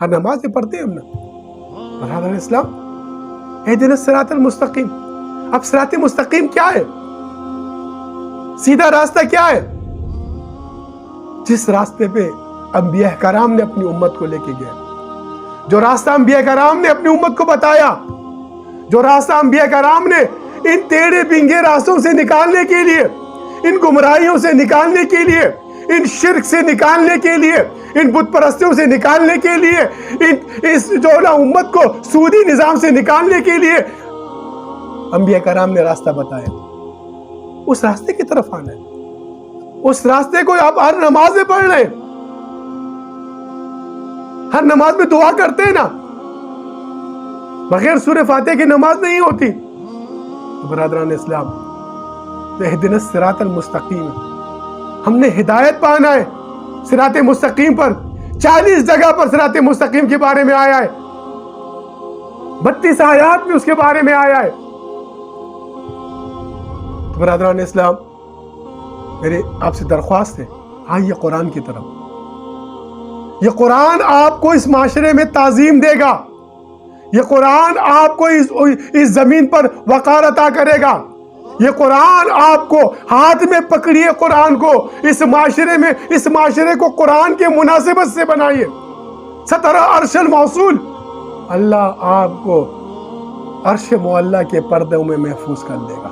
ہر نماز میں پڑھتے ہیں ہم نا. برادران اسلام، اہدنا الصراط المستقیم. اب صراط مستقیم کیا ہے؟ سیدھا راستہ کیا ہے؟ جس راستے پہ انبیاء کرام نے اپنی امت کو لے کے گئے، جو راستہ انبیاء کرام نے اپنی امت کو بتایا، جو راستہ انبیاء کرام نے ان ٹیڑھے بنگے راستوں سے نکالنے کے لیے، ان گمراہیوں سے نکالنے کے لیے، ان شرک سے نکالنے کے لیے، ان بت پرستیوں سے نکالنے کے لیے، اس جو نا امت کو سودی نظام سے نکالنے کے لیے انبیاء کرام نے راستہ بتایا. اس راستے کی طرف آنا ہے. اس راستے کو آپ ہر نماز میں پڑھ رہے ہیں. ہر نماز میں دعا کرتے ہیں نا، بغیر سورہ فاتحہ کی نماز نہیں ہوتی. برادران اسلام، اہدنا الصراط المستقیم، ہم نے ہدایت پانا ہے صراط مستقیم پر. 40 جگہ پر صراط مستقیم کے بارے میں آیا ہے، 32 آیات میں اس کے بارے میں آیا ہے. برادران اسلام، میرے آپ سے درخواست ہے، آئیے قرآن کی طرف. یہ قرآن آپ کو اس معاشرے میں تعظیم دے گا. یہ قرآن آپ کو اس زمین پر وقار عطا کرے گا. یہ قرآن آپ کو ہاتھ میں پکڑیے، قرآن کو اس معاشرے میں، اس معاشرے کو قرآن کے مناسبت سے بنائیے. ستر عرش الموصول، اللہ آپ کو عرش معلیٰ کے پردوں میں محفوظ کر دے گا.